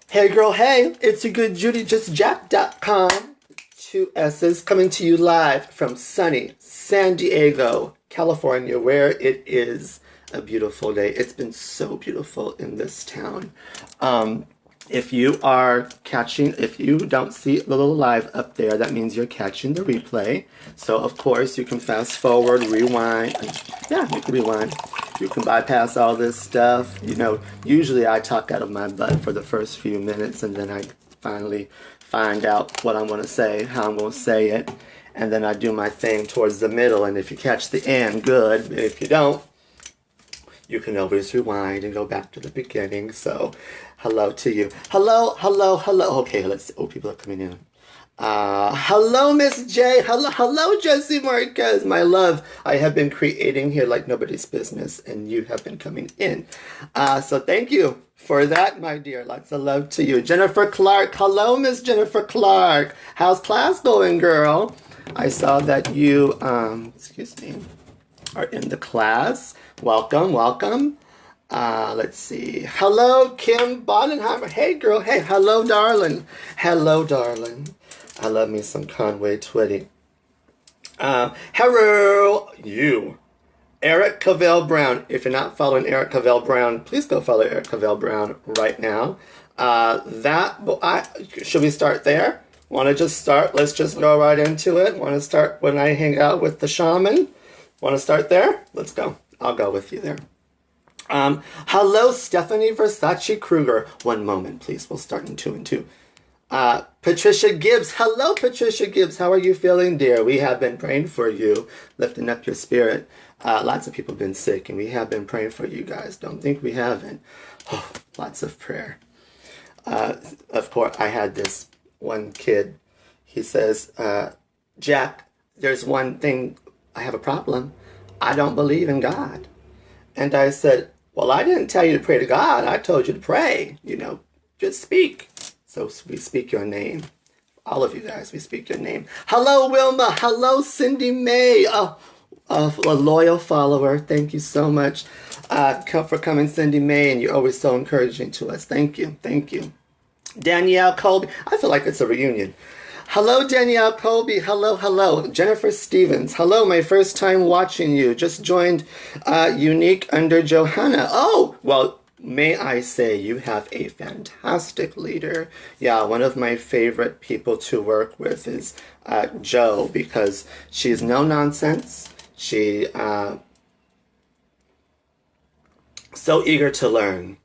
Hey girl, hey, it's your good Judy, justjack.com. Two S's coming to you live from sunny San Diego, California, where it is a beautiful day. It's been so beautiful in this town. If you are catching, if you don't see the little live up there, that means you're catching the replay. So of course you can fast forward, rewind. Yeah, you can rewind. You can bypass all this stuff. You know, usually I talk out of my butt for the first few minutes and then I finally find out what I'm going to say, how I'm going to say it. And then I do my thing towards the middle. And if you catch the end, good. If you don't, you can always rewind and go back to the beginning. So, hello to you. Hello, hello, hello. Okay, let's see. Oh, people are coming in. Hello, Miss J. Hello, Jesse Marquez. My love, I have been creating here like nobody's business, and you have been coming in. So thank you for that, my dear. Lots of love to you. Jennifer Clark. Hello, Miss Jennifer Clark. How's class going, girl? I saw that you, excuse me, are in the class. Welcome, welcome. Let's see. Hello, Kim Bodenheimer. Hey, girl. Hey, hello, darling. Hello, darling. I love me some Conway Twitty. Hello, you. Eric Cavell Brown. If you're not following Eric Cavell Brown, please go follow Eric Cavell Brown right now. Should we start there? Want to just start? Let's just go right into it. Want to start when I hang out with the shaman? Want to start there? Let's go. I'll go with you there. Hello, Stephanie Versace Kruger. One moment, please. We'll start in 2 and 2. Patricia Gibbs. Hello, Patricia Gibbs. How are you feeling, dear? We have been praying for you, lifting up your spirit. Lots of people have been sick, and we have been praying for you guys. Don't think we haven't. Oh, lots of prayer. Of course, I had this one kid. He says, Jack, there's one thing. I have a problem. I don't believe in God. And I said, well, I didn't tell you to pray to God. I told you to pray. You know, just speak. So we speak your name. All of you guys, we speak your name. Hello, Wilma. Hello, Cindy May. A loyal follower. Thank you so much for coming, Cindy May. And you're always so encouraging to us. Thank you. Thank you. Danielle Colby. I feel like it's a reunion. Hello, Danielle Colby. Hello, hello. Jennifer Stevens. Hello, my first time watching you. Just joined Unique under Johanna. Oh, well, may I say you have a fantastic leader. Yeah, one of my favorite people to work with is Jo, because she's no nonsense. She so eager to learn.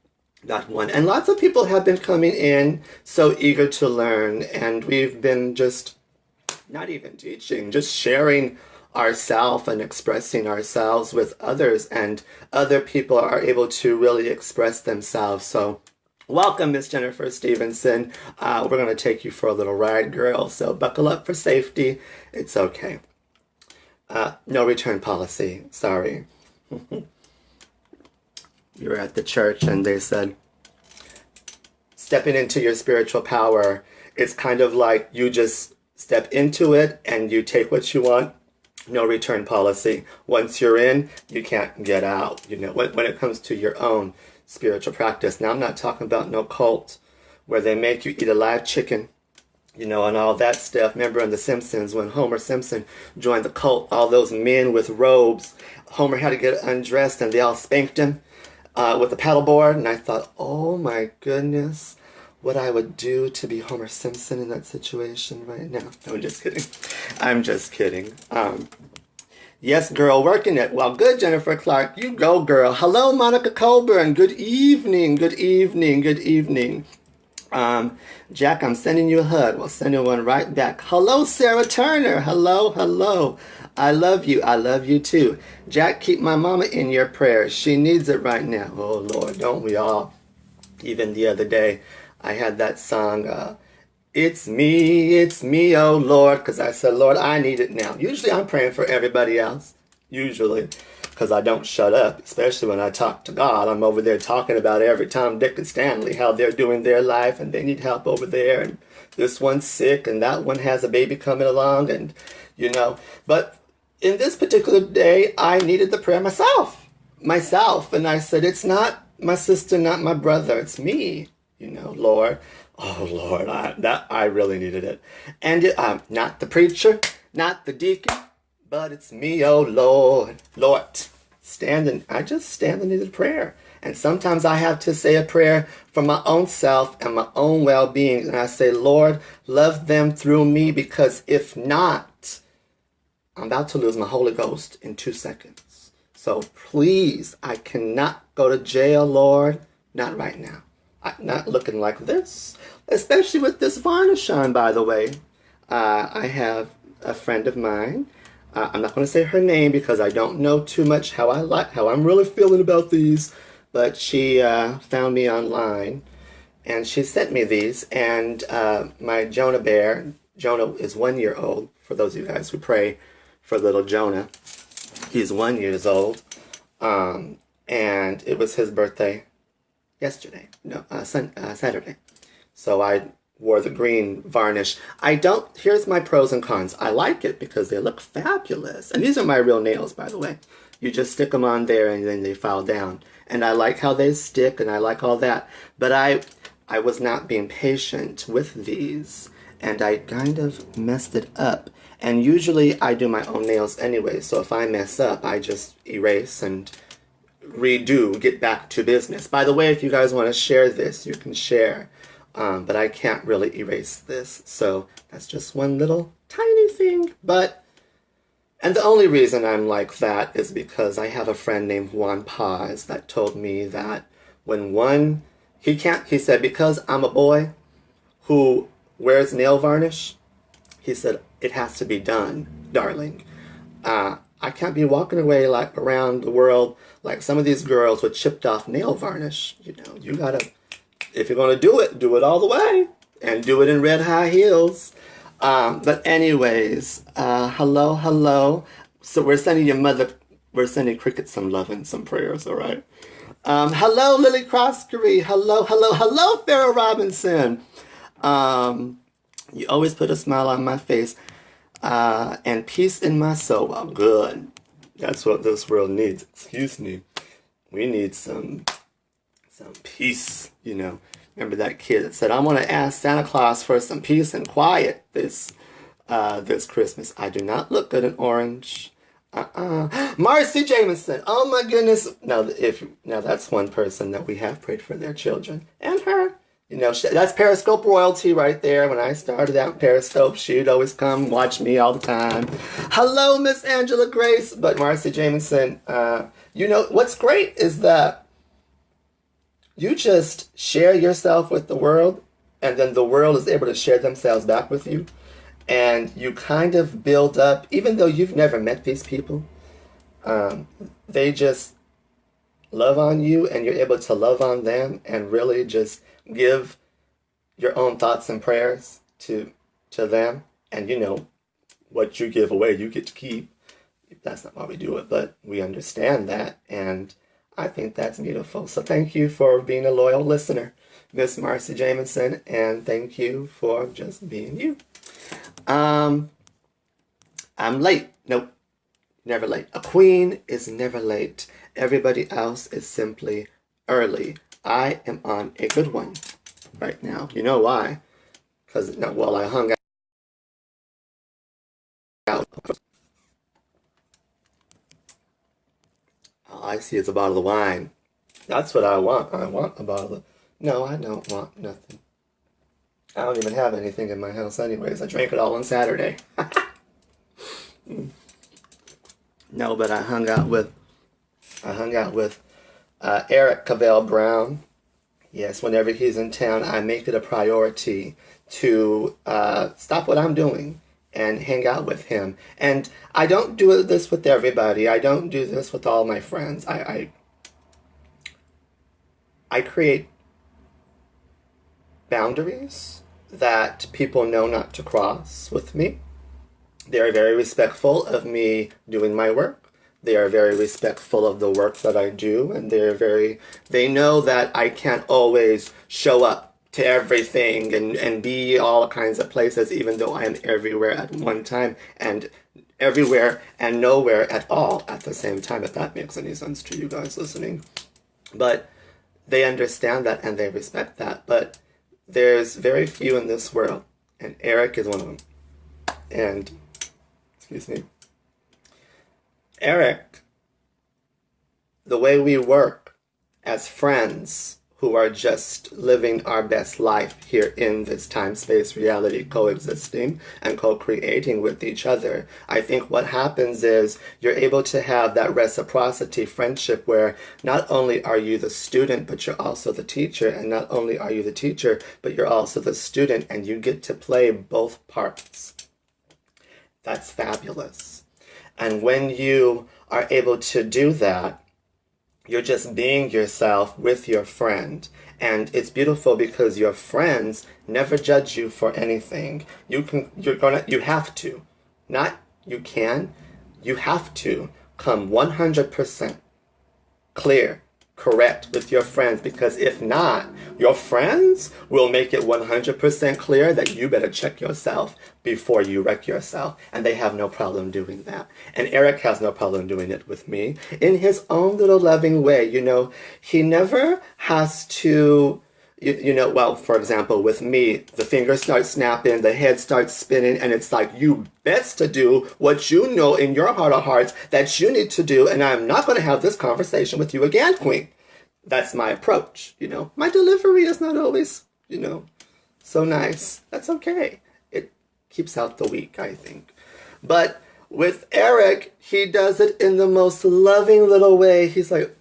That one. And lots of people have been coming in so eager to learn, and we've been just not even teaching, just sharing ourselves and expressing ourselves with others, and other people are able to really express themselves. So welcome, Miss Jennifer Stevenson. We're going to take you for a little ride, girl, so buckle up for safety. It's okay. No return policy. Sorry. You were at the church and they said, stepping into your spiritual power, it's kind of like you just step into it and you take what you want. No return policy. Once you're in, you can't get out. You know, when it comes to your own spiritual practice. Now, I'm not talking about no cult where they make you eat a live chicken, you know, and all that stuff. Remember in The Simpsons when Homer Simpson joined the cult, all those men with robes, Homer had to get undressed and they all spanked him with a paddleboard, and I thought, oh my goodness, what I would do to be Homer Simpson in that situation right now. No, I'm just kidding. I'm just kidding. Yes, girl, working it. Well, good, Jennifer Clark. You go, girl. Hello, Monica Colburn. Good evening, good evening, good evening. Jack, I'm sending you a hug. We'll send you one right back. Hello, Sarah Turner. Hello, hello. I love you. I love you too. Jack, keep my mama in your prayers. She needs it right now. Oh, Lord, don't we all? Even the other day, I had that song, it's me, oh Lord, because I said, Lord, I need it now. Usually I'm praying for everybody else. Usually. Because I don't shut up, especially when I talk to God. I'm over there talking about every Tom, Dick, and Stanley, how they're doing their life, and they need help over there, and this one's sick, and that one has a baby coming along, and, you know. But in this particular day, I needed the prayer myself. And I said, it's not my sister, not my brother, it's me. Lord. Oh, Lord, I really needed it. And not the preacher, not the deacon, but it's me, oh, Lord. Lord, I just stand and needed prayer. And sometimes I have to say a prayer for my own self and my own well-being. And I say, Lord, love them through me, because if not, I'm about to lose my Holy Ghost in 2 seconds. So please, I cannot go to jail, Lord. Not right now. I'm not looking like this, especially with this varnish on, by the way. I have a friend of mine. I'm not going to say her name because I don't know too much how I'm really feeling about these. But she found me online, and she sent me these. And my Jonah bear, Jonah is 1 year old. For those of you guys who pray for little Jonah, he's 1 year old, and it was his birthday yesterday. No, Saturday. So I wore the green varnish. Here's my pros and cons. I like it because they look fabulous. And these are my real nails, by the way. You just stick them on there and then they file down. And I like how they stick and I like all that. But I was not being patient with these. And I kind of messed it up. And usually I do my own nails anyway. So if I mess up, I just erase and redo, get back to business. By the way, if you guys want to share this, you can share. But I can't really erase this. So that's just one little tiny thing. And the only reason I'm like that is because I have a friend named Juan Paz that told me that he said, because I'm a boy who wears nail varnish, he said, it has to be done, darling. I can't be walking away like around the world like some of these girls with chipped off nail varnish. You gotta, if you're gonna do it all the way, and do it in red high heels. But anyways, hello. So we're sending Cricket some love and some prayers, all right? Hello, Lily Croskery. Hello, Farrah Robinson. You always put a smile on my face. And peace in my soul. Well, good. That's what this world needs. Excuse me. We need some peace, Remember that kid that said, I want to ask Santa Claus for some peace and quiet this Christmas. I do not look good in orange. Marcy Jameson. Oh my goodness. Now that's one person that we have prayed for their children. And her. That's Periscope royalty right there. When I started out Periscope, she'd always come watch me all the time. Hello, Miss Angela Grace. But Marcy Jameson, what's great is that you just share yourself with the world, and then the world is able to share themselves back with you. And you kind of build up, even though you've never met these people, they just love on you, and you're able to love on them and really just give your own thoughts and prayers to them. And what you give away, you get to keep. That's not why we do it, but we understand that. And I think that's beautiful. So thank you for being a loyal listener, Miss Marcy Jameson. And thank you for just being you. I'm late. Nope. Never late. A queen is never late. Everybody else is simply early. I am on a good one right now. You know why? Because, I hung out. All I see is a bottle of wine. That's what I want. I want a bottle of... No, I don't want nothing. I don't even have anything in my house anyways. I drank it all on Saturday. No, but I hung out with Eric Cavell Brown. Yes, whenever he's in town, I make it a priority to stop what I'm doing and hang out with him. And I don't do this with everybody. I don't do this with all my friends. I create boundaries that people know not to cross with me. They are very respectful of me doing my work. They are very respectful of the work that I do, and they know that I can't always show up to everything and be all kinds of places, even though I am everywhere at one time, and everywhere and nowhere at all at the same time, if that makes any sense to you guys listening. But they understand that and they respect that. But there's very few in this world, and Eric is one of them. And, excuse me, Eric, the way we work as friends who are just living our best life here in this time-space reality, coexisting and co-creating with each other, I think what happens is you're able to have that reciprocity friendship where not only are you the student, but you're also the teacher, and not only are you the teacher, but you're also the student, and you get to play both parts. That's fabulous. And when you are able to do that, you're just being yourself with your friend. And it's beautiful because your friends never judge you for anything. You have to. Not you can, you have to come 100% clear, correct with your friends, because if not, your friends will make it 100% clear that you better check yourself before you wreck yourself, and they have no problem doing that. And Eric has no problem doing it with me in his own little loving way. You know, he never has to, well, for example, with me, the fingers start snapping, the head starts spinning, and it's like, you best to do what you know in your heart of hearts that you need to do, and I'm not going to have this conversation with you again, Queen. That's my approach, My delivery is not always, so nice. That's okay. It keeps out the weak, I think. But with Eric, he does it in the most loving little way. He's like,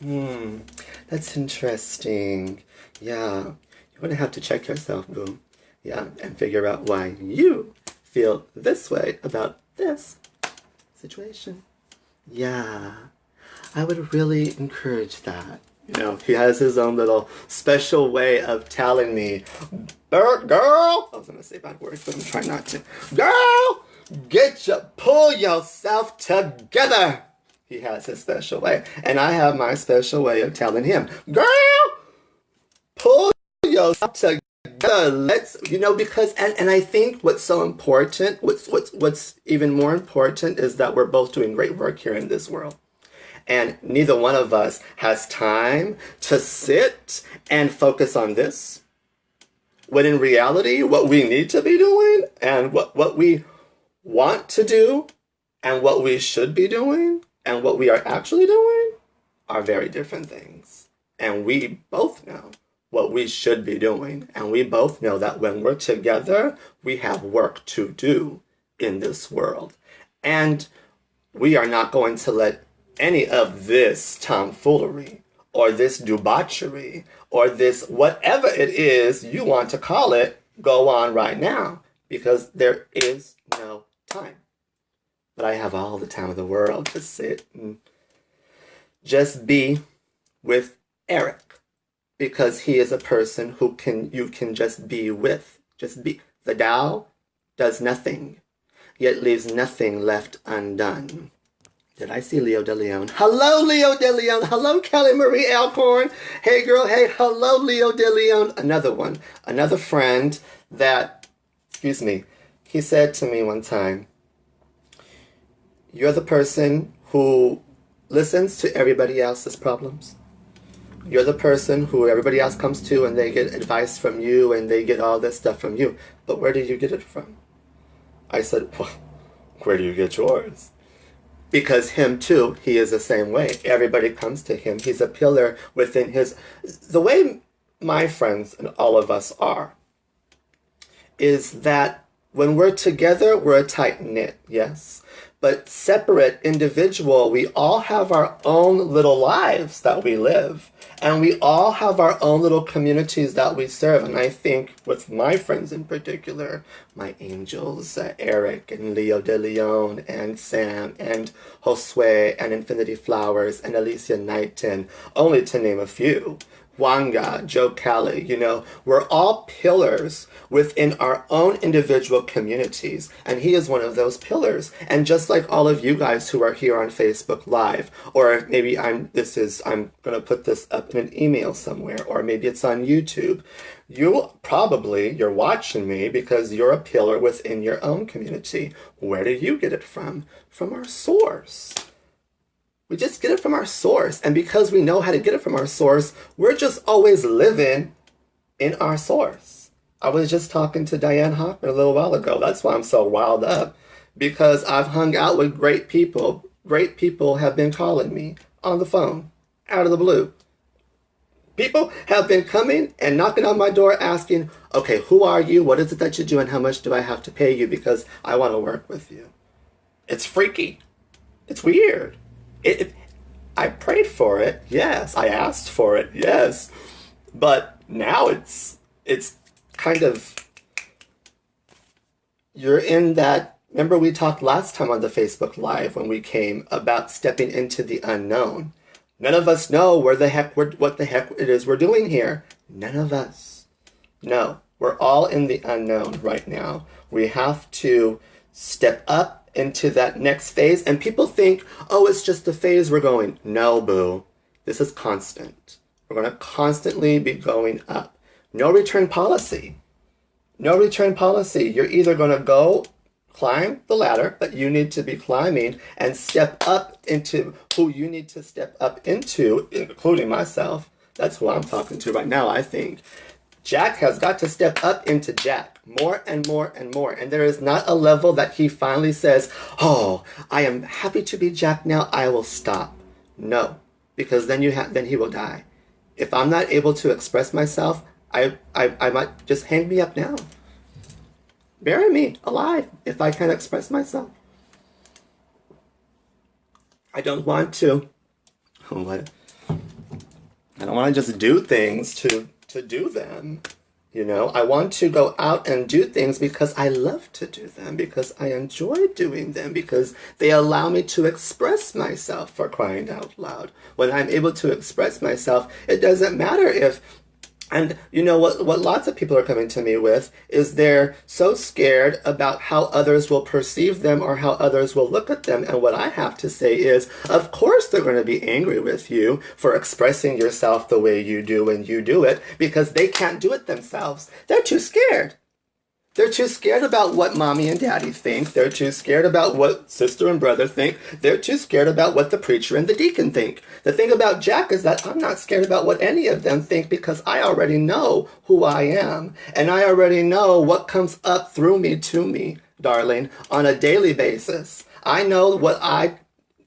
that's interesting. Yeah, you're going to have to check yourself, boo. Yeah, and figure out why you feel this way about this situation. Yeah, I would really encourage that. He has his own little special way of telling me, girl, I was going to say bad words, but I'm trying not to. Girl, pull yourself together. He has his special way. And I have my special way of telling him, girl, pull yourself together. Let's, because, and I think what's so important, what's even more important is that we're both doing great work here in this world. And neither one of us has time to sit and focus on this. When in reality, what we need to be doing and what we want to do and what we should be doing and what we are actually doing are very different things. And we both know what we should be doing. And we both know that when we're together, we have work to do in this world. And we are not going to let any of this tomfoolery or this debauchery or this whatever it is you want to call it go on right now, because there is no time. But I have all the time of the world to sit and just be with Eric, because he is a person who you can just be with. Just be. The Tao does nothing, yet leaves nothing left undone. Did I see Leo De Leon? Hello, Leo De Leon. Hello, Kelly Marie Alcorn. Hey, girl. Hey, hello, Leo De Leon. Another one. Another friend that, he said to me one time, you're the person who listens to everybody else's problems. You're the person who everybody else comes to and they get advice from you and they get all this stuff from you. But where do you get it from? I said, well, where do you get yours? Because him too, he is the same way. Everybody comes to him. He's a pillar within the way my friends and all of us are, is that when we're together, we're a tight-knit, yes. But separate, individual, we all have our own little lives that we live. And we all have our own little communities that we serve. And I think with my friends in particular, my angels, Eric and Leo De Leon and Sam and Josue and Infinity Flowers and Alicia Knighton, only to name a few. Wanga, Joe Kelly, we're all pillars within our own individual communities, and he is one of those pillars. And just like all of you guys who are here on Facebook Live, or maybe I'm going to put this up in an email somewhere, or maybe it's on YouTube, you're watching me because you're a pillar within your own community. Where do you get it from? From our source. We just get it from our source. And because we know how to get it from our source, we're just always living in our source. I was just talking to Diane Hoffman a little while ago. That's why I'm so riled up, because I've hung out with great people. Great people have been calling me on the phone out of the blue. People have been coming and knocking on my door asking, okay, who are you? What is it that you do? And how much do I have to pay you? Because I want to work with you. It's freaky. It's weird. I prayed for it. Yes. I asked for it. Yes. But now it's kind of, you're in that. Remember we talked last time on the Facebook Live when we came about stepping into the unknown. None of us know what the heck it is we're doing here. None of us. No, we're all in the unknown right now. We have to step up into that next phase. And people think, oh, it's just the phase we're going. No, boo. This is constant. We're going to constantly be going up. No return policy. No return policy. You're either going to go climb the ladder that you need to be climbing and step up into who you need to step up into, including myself. That's who I'm talking to right now, I think. Jack has got to step up into Jack more and more and more. And there is not a level that he finally says, oh, I am happy to be Jack now, I will stop. No, because then he will die. If I'm not able to express myself, I might just hang me up now. Bury me alive if I can't express myself. I don't want to. I don't want to just do things to do them. You know, I want to go out and do things because I love to do them, because I enjoy doing them, because they allow me to express myself, for crying out loud. When I'm able to express myself, it doesn't matter if. And you know what lots of people are coming to me with is they're so scared about how others will perceive them or how others will look at them. And what I have to say is, of course they're going to be angry with you for expressing yourself the way you do when you do it, because they can't do it themselves. They're too scared. They're too scared about what mommy and daddy think. They're too scared about what sister and brother think. They're too scared about what the preacher and the deacon think. The thing about Jack is that I'm not scared about what any of them think, because I already know who I am. And I already know what comes up through me to me, darling, on a daily basis. I know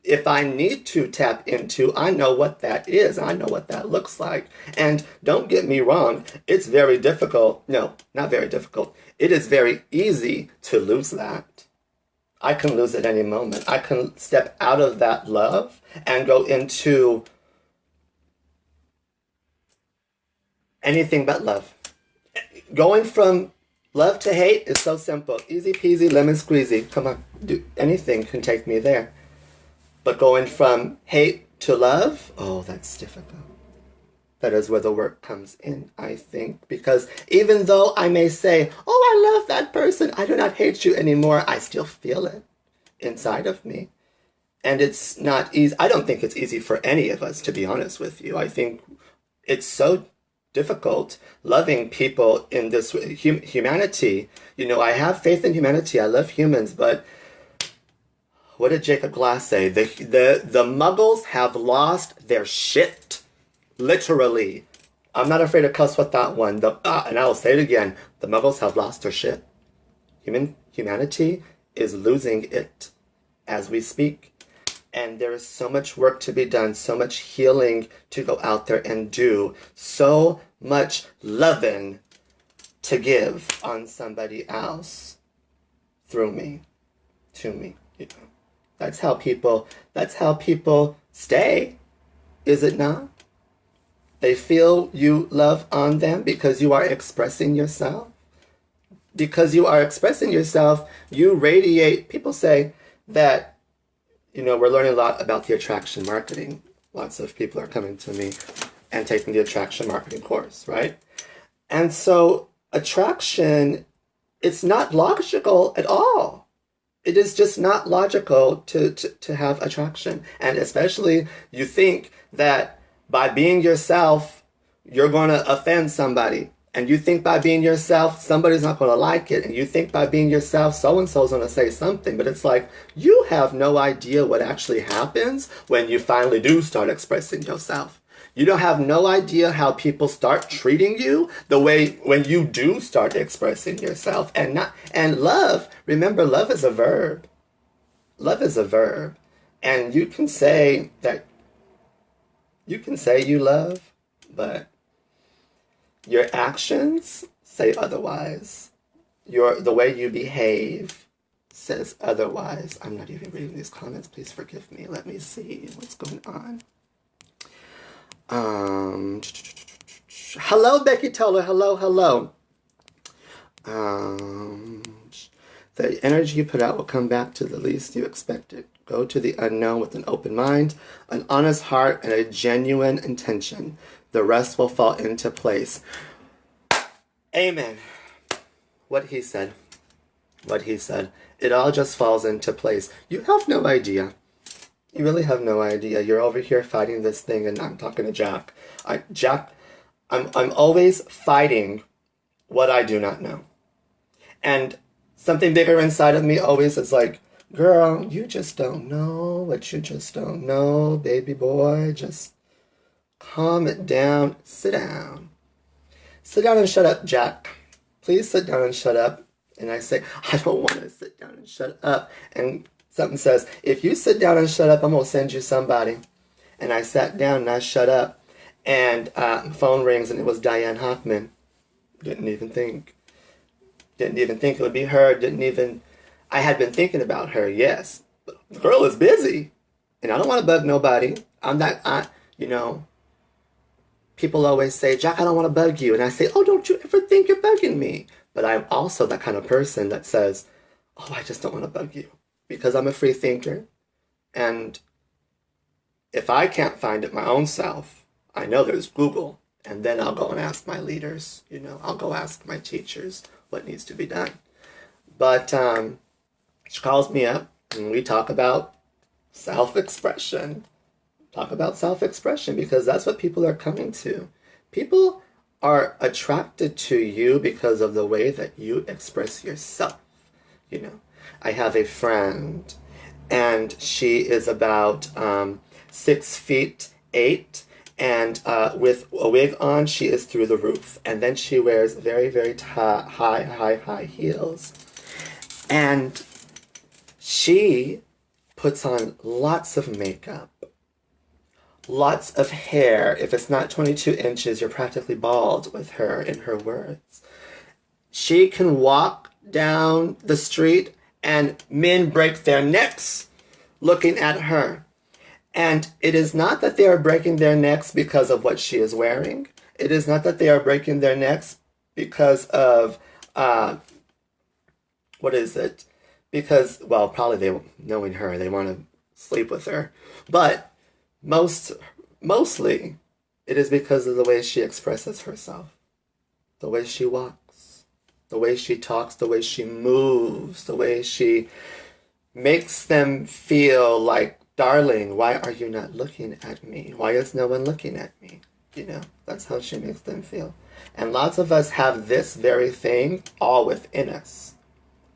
if I need to tap into, I know what that is. I know what that looks like. And don't get me wrong, it's very difficult. No, not very difficult. It is very easy to lose that. I can lose at any moment. I can step out of that love and go into anything but love. Going from love to hate is so simple. Easy peasy, lemon squeezy. Come on, anything can take me there. But going from hate to love, oh, that's difficult. That is where the work comes in, I think. Because even though I may say, oh, I love that person, I do not hate you anymore, I still feel it inside of me. And it's not easy. I don't think it's easy for any of us, to be honest with you. I think it's so difficult loving people in this humanity. You know, I have faith in humanity. I love humans, but what did Jacob Glass say? The muggles have lost their shit. Literally. I'm not afraid to cuss with that one. And I'll say it again. The muggles have lost their shit. Humanity is losing it as we speak. And there is so much work to be done, so much healing to go out there and do, so much loving to give on somebody else through me, to me, you know. That's how people stay, is it not? They feel you love on them because you are expressing yourself. Because you are expressing yourself, you radiate. People say that, you know, we're learning a lot about the attraction marketing. Lots of people are coming to me and taking the attraction marketing course, right? And so attraction, it's not logical at all. It is just not logical to have attraction. And especially you think that by being yourself, you're going to offend somebody. And you think by being yourself, somebody's not going to like it. And you think by being yourself, so-and-so's going to say something. But it's like, you have no idea what actually happens when you finally do start expressing yourself. You don't have no idea how people start treating you the way when you do start expressing yourself. And love, remember, love is a verb. Love is a verb. And you can say you love, but your actions say otherwise. The way you behave says otherwise. I'm not even reading these comments. Please forgive me. Let me see what's going on. Hello, Becky Toller. Hello. The energy you put out will come back to the least you expected. Go to the unknown with an open mind, an honest heart, and a genuine intention. The rest will fall into place. Amen. What he said. It all just falls into place. You have no idea. You really have no idea. You're over here fighting this thing, and I'm talking to Jack. I'm always fighting what I do not know. And something bigger inside of me always is like, girl, you just don't know what you just don't know, baby boy. Just calm it down. Sit down. Sit down and shut up, Jack. Please sit down and shut up. And I say, I don't want to sit down and shut up. And something says, if you sit down and shut up, I'm going to send you somebody. And I sat down and I shut up. And phone rings and it was Diane Hockman. Didn't even think it would be her. I had been thinking about her, yes. But the girl is busy. And I don't want to bug nobody. People always say, Jack, I don't want to bug you. And I say, oh, don't you ever think you're bugging me. But I'm also that kind of person that says, oh, I just don't want to bug you. Because I'm a free thinker. And if I can't find it my own self, I know there's Google. And then I'll go and ask my leaders. I'll go ask my teachers what needs to be done. But she calls me up and we talk about self-expression. Because that's what people are coming to. People are attracted to you because of the way that you express yourself. I have a friend and she is about 6'8", and with a wig on, she is through the roof. And then she wears very, very high heels. And she puts on lots of makeup, lots of hair. If it's not 22 inches, you're practically bald with her, in her words. She can walk down the street and men break their necks looking at her. And it is not that they are breaking their necks because of what she is wearing. It is not that they are breaking their necks because of, because, well, probably knowing her, they want to sleep with her. But mostly, it is because of the way she expresses herself. The way she walks. The way she talks. The way she moves. The way she makes them feel like, darling, why are you not looking at me? Why is no one looking at me? That's how she makes them feel. And lots of us have this very thing all within us.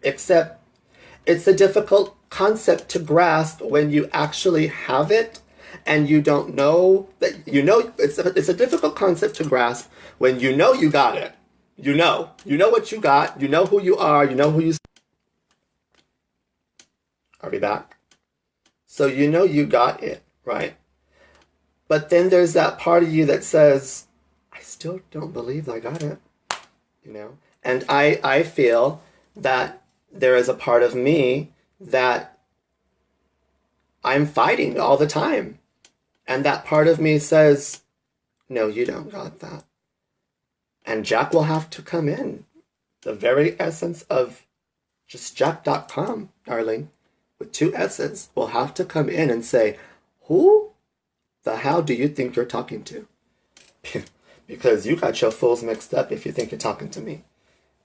Except it's a difficult concept to grasp when you actually have it and you don't know that, it's a difficult concept to grasp when you know you got it. You know what you got, you know who you are, you know who you... Are we back? So you got it, right? But then there's that part of you that says, I still don't believe I got it, And I feel that there is a part of me that I'm fighting all the time. And that part of me says, no, you don't got that. And Jack will have to come in. The very essence of just Jack.com, darling, with 2 S's, will have to come in and say, who the hell do you think you're talking to? Because you got your fools mixed up if you think you're talking to me.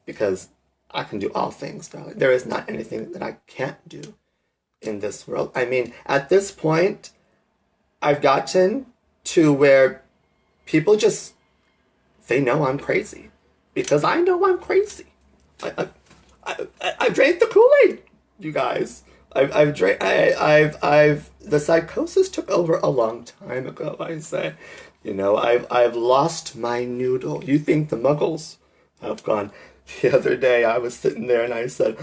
Because I can do all things, darling. There is not anything that I can't do in this world. I mean, at this point, I've gotten to where people just, they know I'm crazy. because I know I'm crazy. I drank the Kool-Aid, you guys. The psychosis took over a long time ago, I say. I've lost my noodle. You think the muggles have gone? The other day I was sitting there and I said,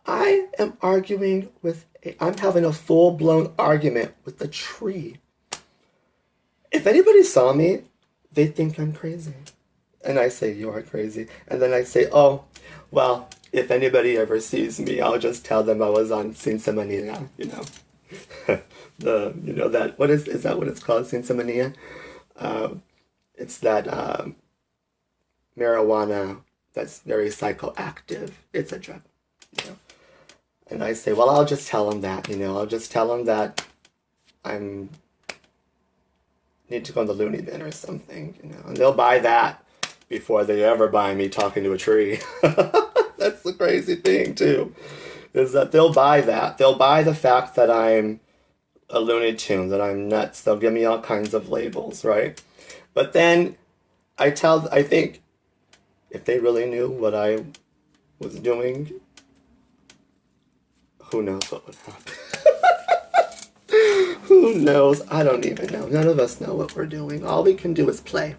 I'm having a full-blown argument with a tree. If anybody saw me, they think I'm crazy. And I say, you are crazy. And then I say, oh, well, if anybody ever sees me, I'll just tell them I was on Sinsemania, is that what it's called, Sinsemania? It's that marijuana that's very psychoactive. It's a drug, And I say, well, I'll just tell them that, I'll just tell them that I'm need to go in the loony bin or something, and they'll buy that before they ever buy me talking to a tree. That's the crazy thing too, is that they'll buy that. They'll buy the fact that I'm a Looney Tune, that I'm nuts. They'll give me all kinds of labels, right? But then I think if they really knew what I was doing, who knows what would happen. Who knows? I don't even know. None of us know what we're doing. All we can do is play.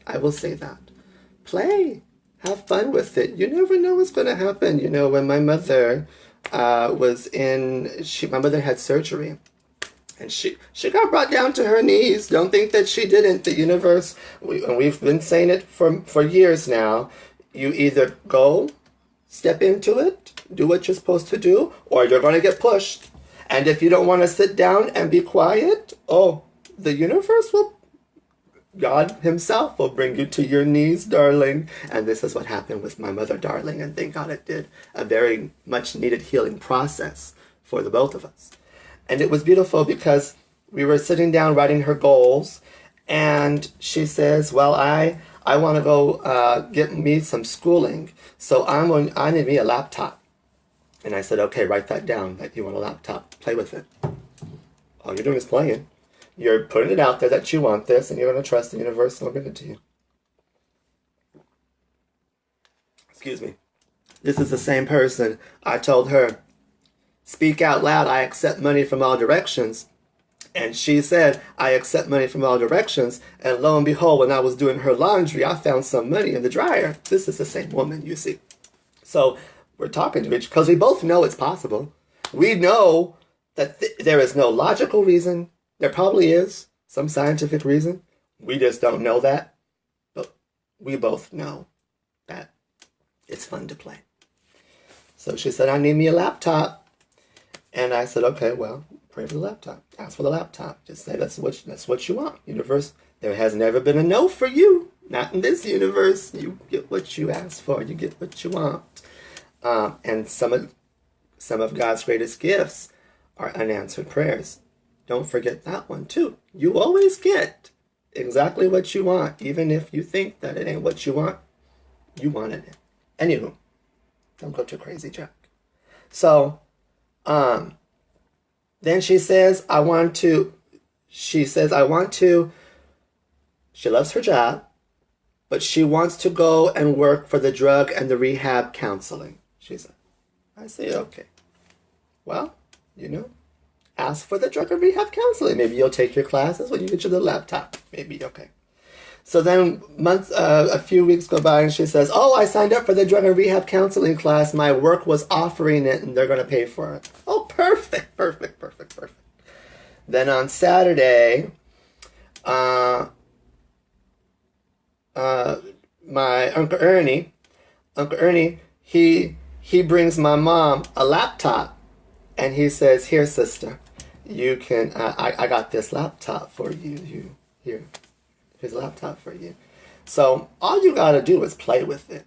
I will say that. Play. Have fun with it. You never know what's going to happen. When my mother my mother had surgery. And she got brought down to her knees. Don't think that she didn't. The universe, we've been saying it for years now. You either go, step into it, do what you're supposed to do, or you're going to get pushed. And if you don't want to sit down and be quiet, the universe God himself will bring you to your knees, darling. And this is what happened with my mother, darling. And thank God it did a very much needed healing process for the both of us. And it was beautiful because we were sitting down writing her goals. And she says, well, I want to go get me some schooling. So I need me a laptop. And I said, okay, write that down, that you want a laptop. Play with it. All you're doing is playing. You're putting it out there that you want this, and you're going to trust the universe and will give it to you. Excuse me. This is the same person. I told her, speak out loud, I accept money from all directions. And she said, I accept money from all directions. And lo and behold, when I was doing her laundry, I found some money in the dryer. This is the same woman, you see. So we're talking to each, because we both know it's possible. We know that there is no logical reason. There probably is some scientific reason. We just don't know that. But we both know that it's fun to play. So she said, I need me a laptop. And I said, okay, well, pray for the laptop. Ask for the laptop. Just say that's what you want. Universe, there has never been a no for you. Not in this universe. You get what you ask for. You get what you want. And some of God's greatest gifts are unanswered prayers. Don't forget that one too. You always get exactly what you want, even if you think that it ain't what you want. You wanted it. Anywho, don't go too crazy, Jack. So, then she says, she loves her job, but she wants to go and work for the drug and the rehab counseling. She said, I say, okay. Well, ask for the drug and rehab counseling. Maybe you'll take your classes when you get your little laptop. Maybe, okay. So then a few weeks go by and she says, I signed up for the drug and rehab counseling class. My work was offering it and they're going to pay for it. Oh, perfect. Then on Saturday, my Uncle Ernie, he brings my mom a laptop and he says, here, sister, you can, I got this laptop for you. Here's a laptop for you. So all you got to do is play with it.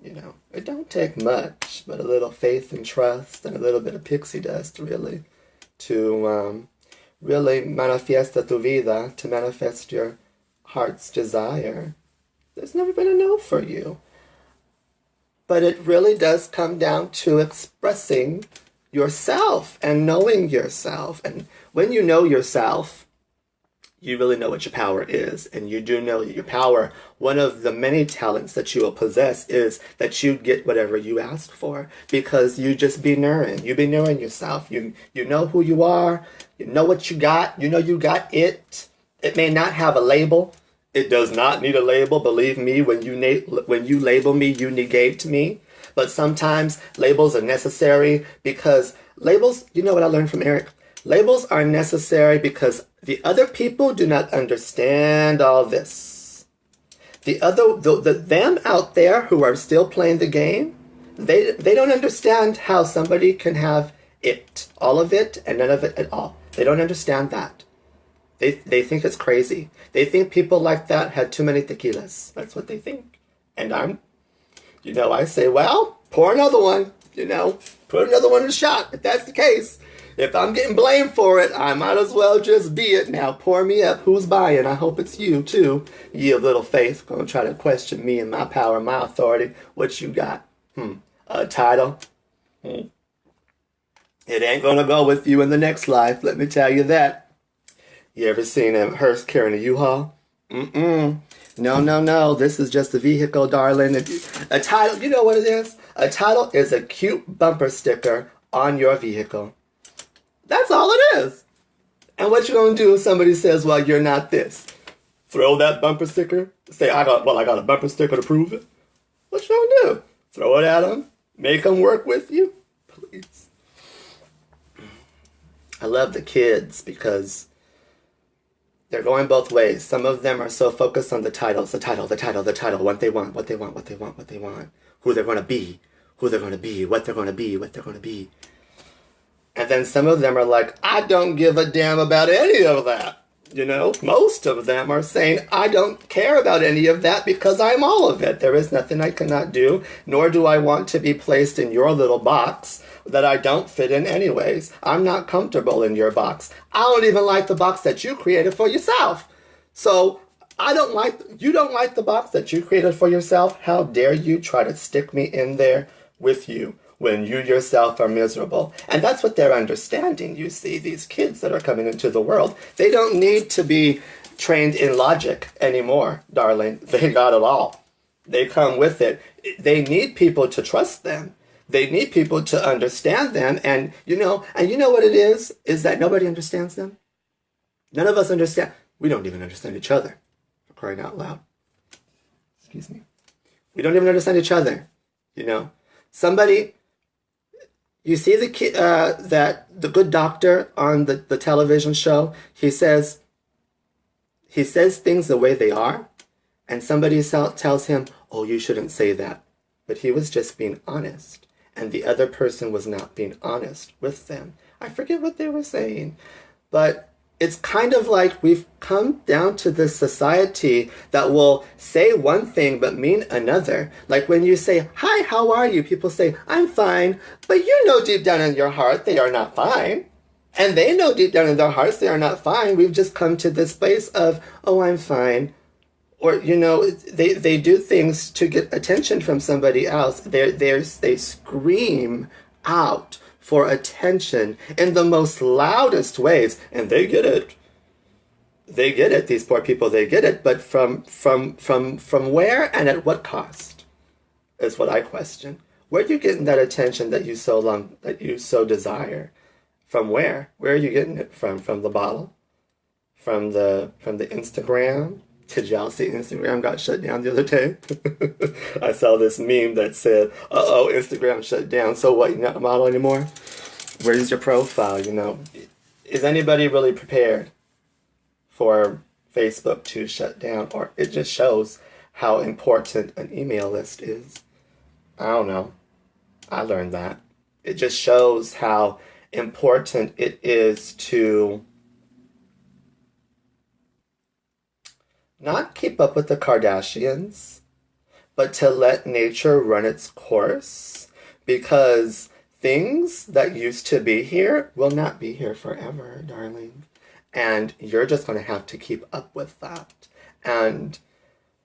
It don't take much, but a little faith and trust and a little bit of pixie dust really to really manifiesta tu vida, to manifest your heart's desire. There's never been a no for you. But it really does come down to expressing yourself and knowing yourself. And when you know yourself, you really know what your power is. And you do know that your power, one of the many talents that you will possess, is that you get whatever you ask for, because you just be knowing. You be knowing yourself. You know who you are. You know what you got. You know you got it. It may not have a label. It does not need a label. Believe me, when you label me, you negate me. But sometimes labels are necessary, because labels, you know what I learned from Eric? Labels are necessary because the other people do not understand all this. Them out there who are still playing the game, they don't understand how somebody can have it, all of it, and none of it at all. They don't understand that. They think it's crazy. They think people like that had too many tequilas. That's what they think. And I say, well, pour another one, put another one in the shot, if that's the case. If I'm getting blamed for it, I might as well just be it. Now pour me up. Who's buying? I hope it's you, too. Ye of little faith, gonna try to question me and my power and my authority. What you got? A title? It ain't gonna go with you in the next life, let me tell you that. You ever seen a hearse carrying a U-Haul? No. This is just a vehicle, darling. A title, you know what it is? A title is a cute bumper sticker on your vehicle. That's all it is. And what you gonna do if somebody says, well, you're not this? Throw that bumper sticker? Say, I got a bumper sticker to prove it? What you gonna do? Throw it at them? Make them work with you? Please. I love the kids because they're going both ways. Some of them are so focused on the titles, the title, what they want, who they're going to be, what they're going to be. And then some of them are like, I don't give a damn about any of that. Most of them are saying, I don't care about any of that because I'm all of it. There is nothing I cannot do, nor do I want to be placed in your little box that I don't fit in anyways. I'm not comfortable in your box. I don't even like the box that you created for yourself. So you don't like the box that you created for yourself? How dare you try to stick me in there with you when you yourself are miserable? And that's what they're understanding, you see, these kids that are coming into the world. They don't need to be trained in logic anymore, darling. They got it all. They come with it. They need people to trust them. They need people to understand them. And you know what it is that nobody understands them. None of us understand. We don't even understand each other, for crying out loud. Excuse me. We don't even understand each other. Somebody, you see the kid, the good doctor on the television show, he says things the way they are, and somebody tells him, oh, you shouldn't say that. But he was just being honest, and the other person was not being honest with them. I forget what they were saying, but it's kind of like we've come down to this society that will say one thing but mean another. Like when you say, hi, how are you? People say, I'm fine. But you know deep down in your heart they are not fine. And they know deep down in their hearts they are not fine. We've just come to this place of, oh, I'm fine. Or, they do things to get attention from somebody else. They scream out for attention in the most loudest ways, and they get it. They get it. These poor people, they get it. But from where and at what cost is what I question. Where are you getting that attention that you so desire? From where? Where are you getting it from? From the bottle? From the Instagram? Did y'all see Instagram got shut down the other day? I saw this meme that said, uh-oh, Instagram shut down. So what, you're not a model anymore? Where's your profile, Is anybody really prepared for Facebook to shut down? Or it just shows how important an email list is. I don't know. I learned that. It just shows how important it is to not keep up with the Kardashians, but to let nature run its course, because things that used to be here will not be here forever, darling. And you're just going to have to keep up with that. And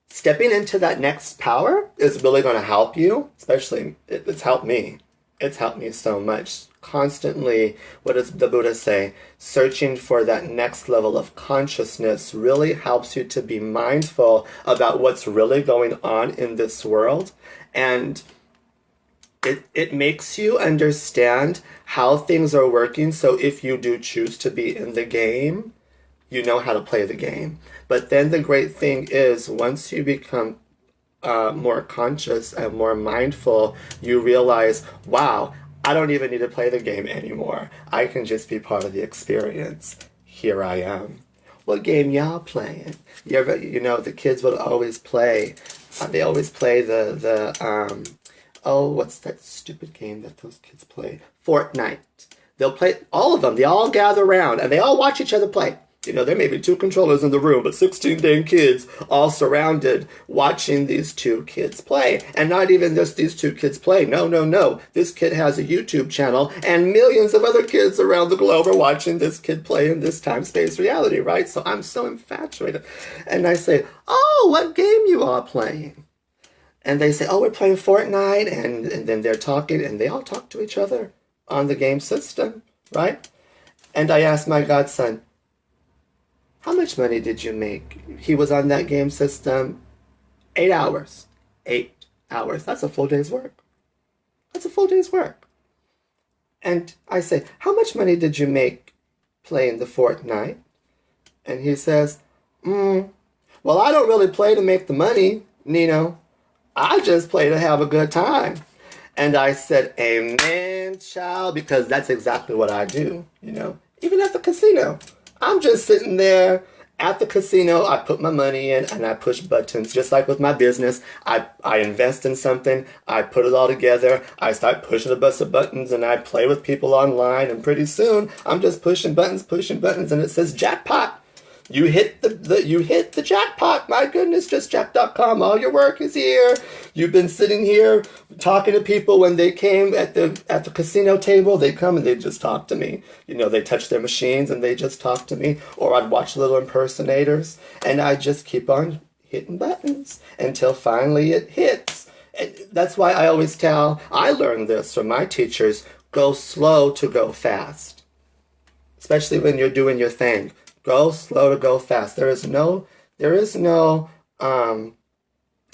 stepping into that next power is really going to help you, especially it's helped me. It's helped me so much. Constantly, what does the Buddha say? Searching for that next level of consciousness really helps you to be mindful about what's really going on in this world. And it makes you understand how things are working. So if you do choose to be in the game, you know how to play the game. But then the great thing is, once you become more conscious and more mindful, you realize, wow, I don't even need to play the game anymore. I can just be part of the experience. Here I am. What game y'all playing? The kids would always play. They always play what's that stupid game that those kids play? Fortnite. They'll play all of them. They all gather around and they all watch each other play. There may be 2 controllers in the room, but 16 dang kids all surrounded watching these 2 kids play. And not even just these 2 kids play. No. This kid has a YouTube channel, and millions of other kids around the globe are watching this kid play in this time-space reality, right? So I'm so infatuated. And I say, oh, what game you all playing? And they say, oh, we're playing Fortnite. And then they're talking, and they all talk to each other on the game system, right? And I asked my godson, how much money did you make? He was on that game system 8 hours. 8 hours. That's a full day's work. That's a full day's work. And I say, how much money did you make playing the Fortnite? And he says, well, I don't really play to make the money, Nino. I just play to have a good time. And I said, amen, child, because that's exactly what I do, even at the casino. I'm just sitting there at the casino. I put my money in and I push buttons. Just like with my business, I invest in something, I put it all together, I start pushing a bunch of buttons, and I play with people online, and pretty soon I'm just pushing buttons, and it says jackpot. You hit the jackpot. My goodness, JustJack.com. All your work is here. You've been sitting here talking to people when they came at the casino table. They come and they just talk to me. They touch their machines and they just talk to me. Or I'd watch little impersonators and I just keep on hitting buttons until finally it hits. And that's why I learned this from my teachers, go slow to go fast. Especially when you're doing your thing. Go slow to go fast. There is no,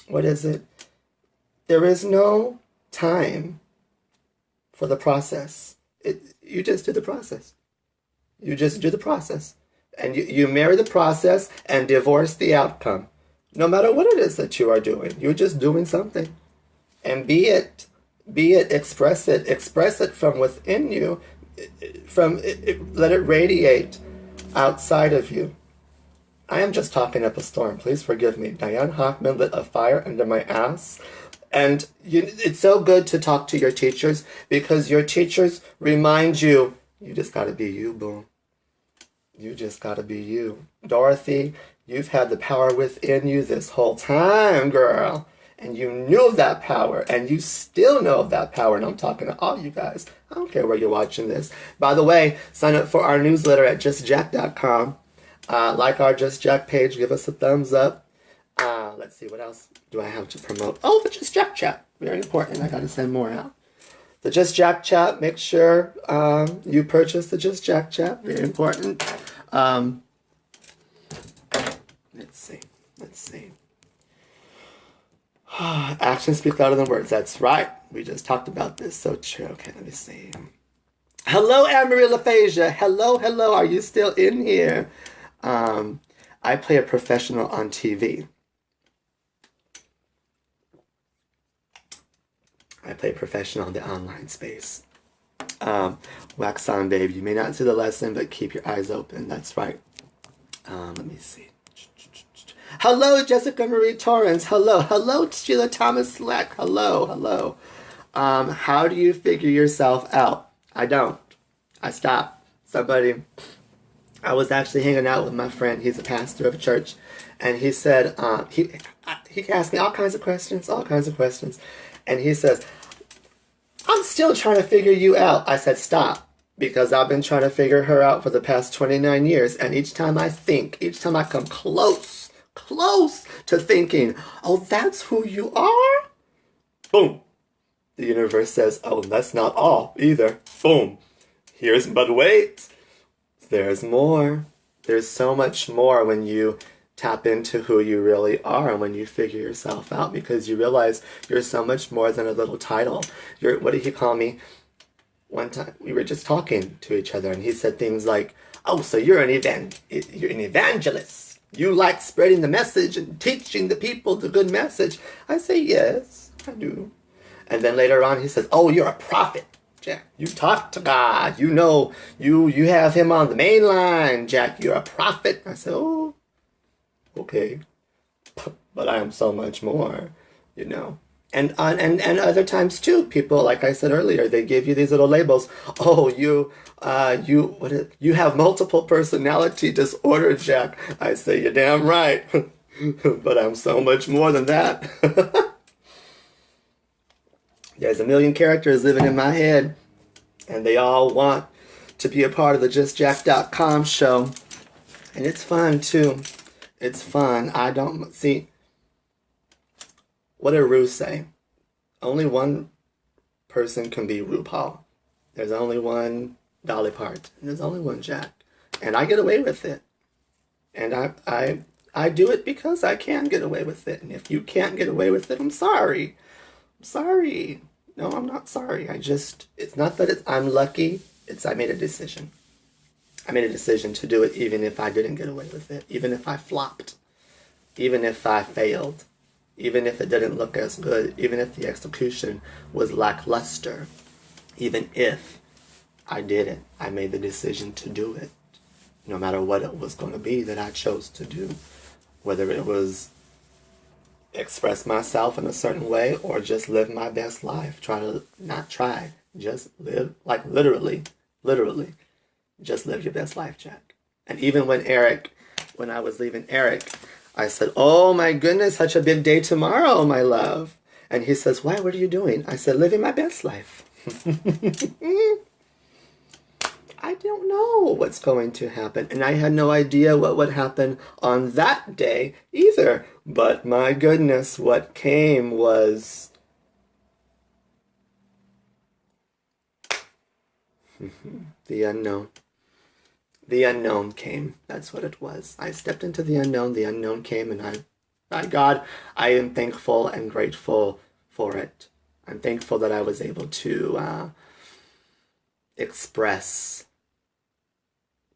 what is it? There is no time for the process. You just do the process. You just do the process. And you marry the process and divorce the outcome. No matter what it is that you are doing, you're just doing something. And be it, express it from within you, let it radiate outside of you. I am just talking up a storm. Please forgive me. Diane Hoffman lit a fire under my ass. And it's so good to talk to your teachers, because your teachers remind you, you just got to be you, boo. You just got to be you. Dorothy, you've had the power within you this whole time, girl. And you knew of that power, and you still know of that power. And I'm talking to all you guys. I don't care where you're watching this. By the way, sign up for our newsletter at JustJack.com. Like our Just Jack page. Give us a thumbs up. Let's see, what else do I have to promote? Oh, the Just Jack chat. Very important. I got to send more out. The Just Jack chat. Make sure you purchase the Just Jack chat. Very important. Let's see. Actions speak louder than words. That's right. We just talked about this. So true. Okay, let me see. Hello, Anne-Marie LaFasia. Hello. Are you still in here? I play a professional on TV. I play professional in the online space. Wax on, babe. You may not see the lesson, but keep your eyes open. That's right. Let me see. Hello, Jessica Marie Torrance. Hello, Sheila Thomas Slack. Hello. How do you figure yourself out? I don't. I stop. I was actually hanging out with my friend. He's a pastor of a church, and he said he asked me all kinds of questions, and he says, "I'm still trying to figure you out." I said, "Stop." Because I've been trying to figure her out for the past 29 years, and each time I come close to thinking, oh, that's who you are? Boom. The universe says, oh, that's not all either. Boom. But wait, there's more. There's so much more when you tap into who you really are and when you figure yourself out, because you realize you're so much more than a little title. What did he call me? One time we were just talking to each other and he said things like, oh, so you're an evangelist. You like spreading the message and teaching the people the good message. I say, yes, I do. And then later on he says, oh, you're a prophet, Jack. You talk to God. You know, you have him on the main line, Jack. You're a prophet. I said, oh, okay. But I am so much more, you know. And other times too, people, like I said earlier, they give you these little labels. Oh, you have multiple personality disorder, Jack. I say, you're damn right. But I'm so much more than that. There's a million characters living in my head, and they all want to be a part of the JustJack.com show. And it's fun too. It's fun. I don't see. What did Ru say? Only one person can be RuPaul. There's only one Dolly Parton. And there's only one Jack. And I get away with it. And I do it because I can get away with it. And if you can't get away with it, I'm sorry. I'm sorry. No, I'm not sorry. It's not that I'm lucky. I made a decision. I made a decision to do it even if I didn't get away with it. Even if I flopped. Even if I failed. Even if it didn't look as good, even if the execution was lackluster, even if I did it, I made the decision to do it, no matter what it was going to be that I chose to do, whether it was express myself in a certain way or just live my best life. Just live, like literally, just live your best life, Jack. And even when I was leaving Eric, I said, oh my goodness, such a big day tomorrow, my love. And he says, why? What are you doing? I said, living my best life. I don't know what's going to happen. And I had no idea what would happen on that day either. But my goodness, what came was the unknown. The unknown came. That's what it was. I stepped into the unknown. The unknown came, and by God, I am thankful and grateful for it. I'm thankful that I was able to express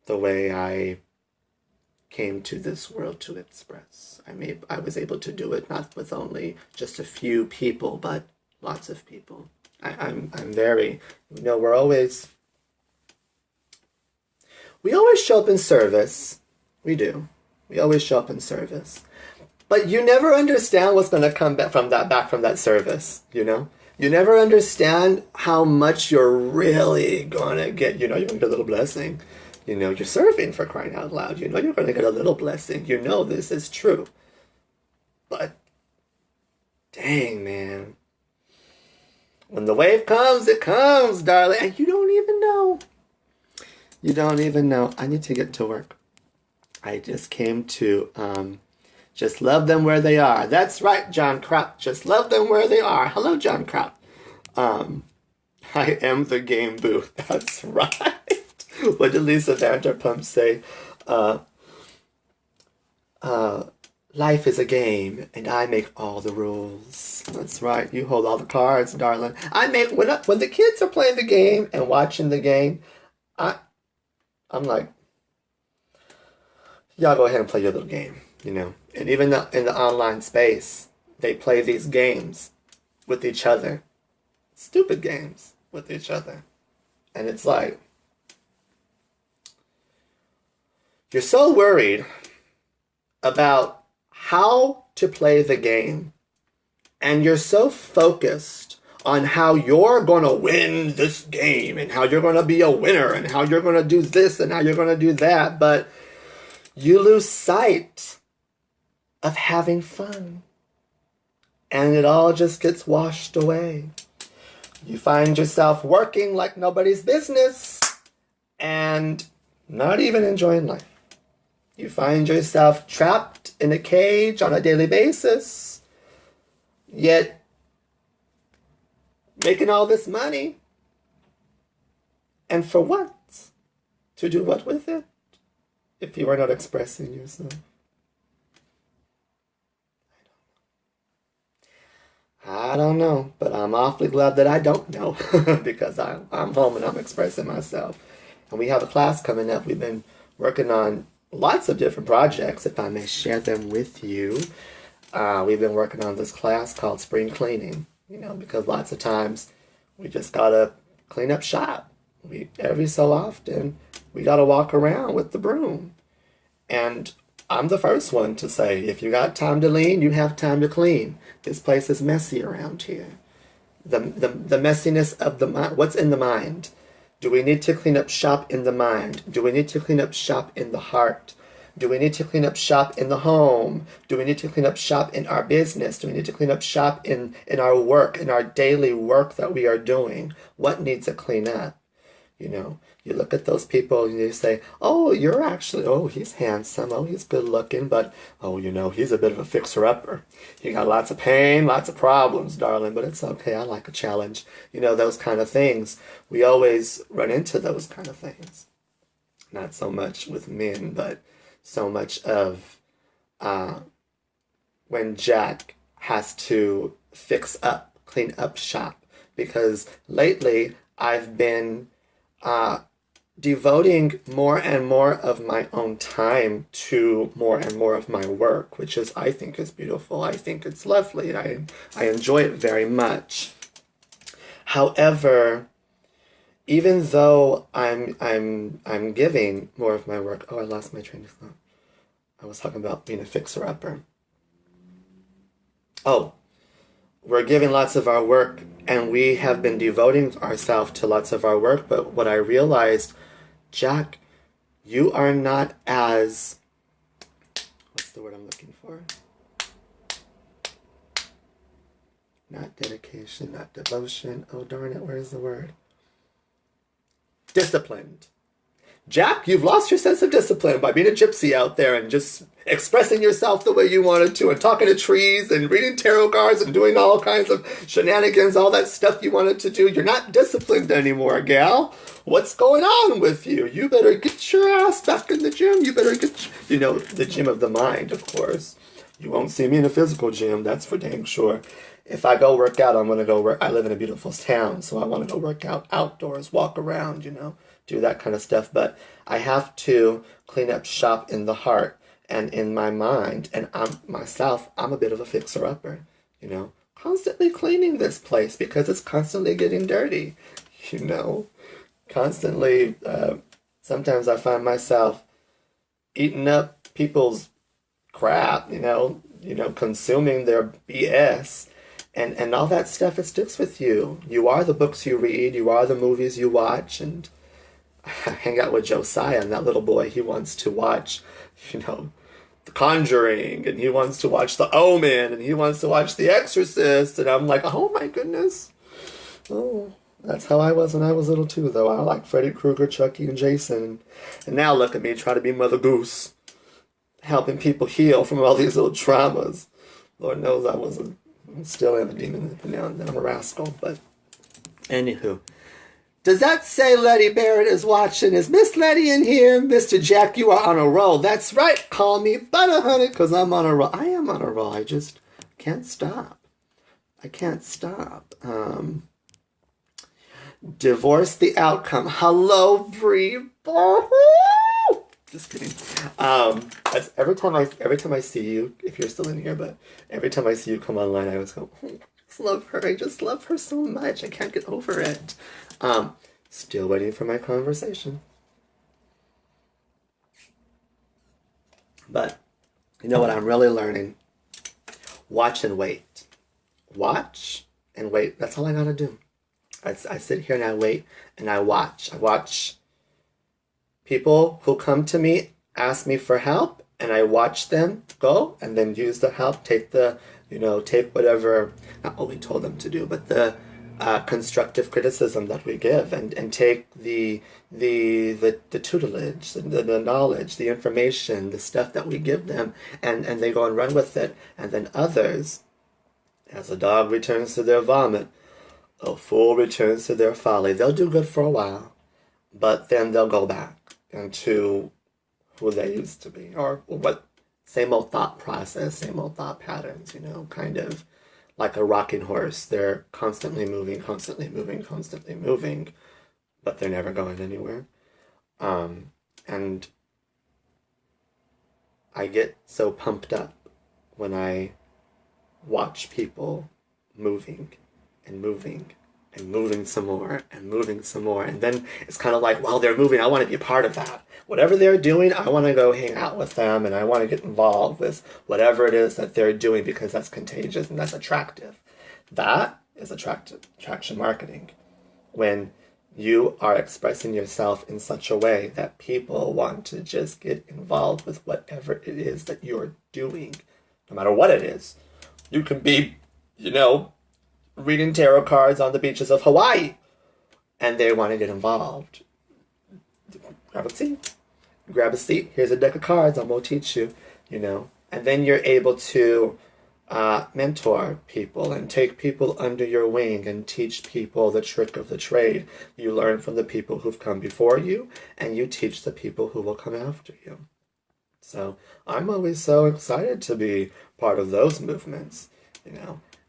the way I came to this world to express. I was able to do it not with only just a few people, but lots of people. I'm very, we always show up in service. We do. We always show up in service. But you never understand what's going to come back from that service, you know? You never understand how much you're really going to get. You know, you're going to get a little blessing. You know, you're serving, for crying out loud. You know you're going to get a little blessing. You know this is true. But, dang, man. When the wave comes, it comes, darling. And you don't even know. You don't even know. I need to get to work. I just came to just love them where they are. That's right, John Kraut. Just love them where they are. Hello, John Kraut. I am the game booth. That's right. What did Lisa Vanderpump say? Life is a game, and I make all the rules. That's right. You hold all the cards, darling. When the kids are playing the game and watching the game, I'm like, y'all go ahead and play your little game, you know. And even in the online space, they play these games with each other. Stupid games with each other. And it's like, you're so worried about how to play the game, and you're so focused on how you're going to win this game and how you're going to be a winner and how you're going to do this and how you're going to do that, but you lose sight of having fun. And it all just gets washed away. You find yourself working like nobody's business and not even enjoying life. You find yourself trapped in a cage on a daily basis, yet making all this money. And for what? To do what with it? If you are not expressing yourself. I don't know, but I'm awfully glad that I don't know because I'm home and I'm expressing myself. And we have a class coming up. We've been working on lots of different projects, if I may share them with you. We've been working on this class called Spring Cleaning, because lots of times we just gotta clean up shop. Every so often, we gotta walk around with the broom. And I'm the first one to say, if you got time to lean, you have time to clean. This place is messy around here. The messiness of the mind. What's in the mind? Do we need to clean up shop in the mind? Do we need to clean up shop in the heart? Do we need to clean up shop in the home? Do we need to clean up shop in our business? Do we need to clean up shop in our work, in our daily work that we are doing? What needs to clean up? You look at those people and you say, oh, he's handsome, oh, he's good looking, but, oh, he's a bit of a fixer-upper. He got lots of pain, lots of problems, darling, but it's okay, I like a challenge. Those kind of things. We always run into those kind of things. Not so much with men, but so much of when Jack has to fix up, clean up shop. Because lately, I've been devoting more and more of my own time to more and more of my work, which I think is beautiful. I think it's lovely. I enjoy it very much. However, even though I'm giving more of my work, I lost my train of thought. I was talking about being a fixer-upper. Oh, we're giving lots of our work, and we have been devoting ourselves to lots of our work, but what I realized, Jack, you are not as, what's the word I'm looking for? Not dedication, not devotion. Oh, darn it, where's the word? Disciplined. Jack, you've lost your sense of discipline by being a gypsy out there and just expressing yourself the way you wanted to and talking to trees and reading tarot cards and doing all kinds of shenanigans, all that stuff you wanted to do. You're not disciplined anymore, gal. What's going on with you? You better get your ass back in the gym. You better get, the gym of the mind, of course. You won't see me in a physical gym, that's for dang sure. If I go work out, I'm going to go work. I live in a beautiful town, so I want to go work out outdoors, walk around, do that kind of stuff. But I have to clean up shop in the heart and in my mind. And I'm a bit of a fixer-upper, constantly cleaning this place because it's constantly getting dirty, constantly. Sometimes I find myself eating up people's crap, consuming their BS. And all that stuff, it sticks with you. You are the books you read, you are the movies you watch, and I hang out with Josiah, and that little boy, he wants to watch, The Conjuring, and he wants to watch The Omen, and he wants to watch The Exorcist, and I'm like, oh my goodness. Oh, that's how I was when I was little too, though. I like Freddy Krueger, Chucky, and Jason. And now look at me, trying to be Mother Goose, helping people heal from all these little traumas. Lord knows I still am a demon now and then. I'm a rascal, but anywho. Does that say Letty Barrett is watching? Is Miss Letty in here? Mr. Jack, you are on a roll. That's right. Call me Butter Honey, because I'm on a roll. I am on a roll. I just can't stop. I can't stop. Divorce the outcome. Hello, Bree. Just kidding. Every time I see you, if you're still in here, but every time I see you come online, I always go, oh, I just love her. I just love her so much. I can't get over it. Still waiting for my conversation. But you know what I'm really learning? Watch and wait. Watch and wait. That's all I gotta do. I sit here and I wait and I watch. I watch people who come to me, ask me for help, and I watch them go and then use the help, take whatever, not what we told them to do, but the constructive criticism that we give and take the tutelage, the knowledge, the information, the stuff that we give them, and they go and run with it. And then others, as a dog returns to their vomit, A fool returns to their folly. They'll do good for a while, but then they'll go back into who they used to be, or what, same old thought process, same old thought patterns, kind of like a rocking horse. They're constantly moving, constantly moving, constantly moving, but they're never going anywhere. And I get so pumped up when I watch people moving and moving and moving some more and moving some more. And then it's kind of like, while they're moving, I want to be a part of that. Whatever they're doing, I want to go hang out with them, and I want to get involved with whatever it is that they're doing, because that's contagious and that's attractive. That is attraction marketing. When you are expressing yourself in such a way that people want to just get involved with whatever it is that you're doing, no matter what it is. You can be, reading tarot cards on the beaches of Hawaii, and they want to get involved. Grab a seat. Grab a seat. Here's a deck of cards. I'm going to teach you, And then you're able to mentor people and take people under your wing and teach people the trick of the trade. You learn from the people who've come before you, and you teach the people who will come after you. So I'm always so excited to be part of those movements,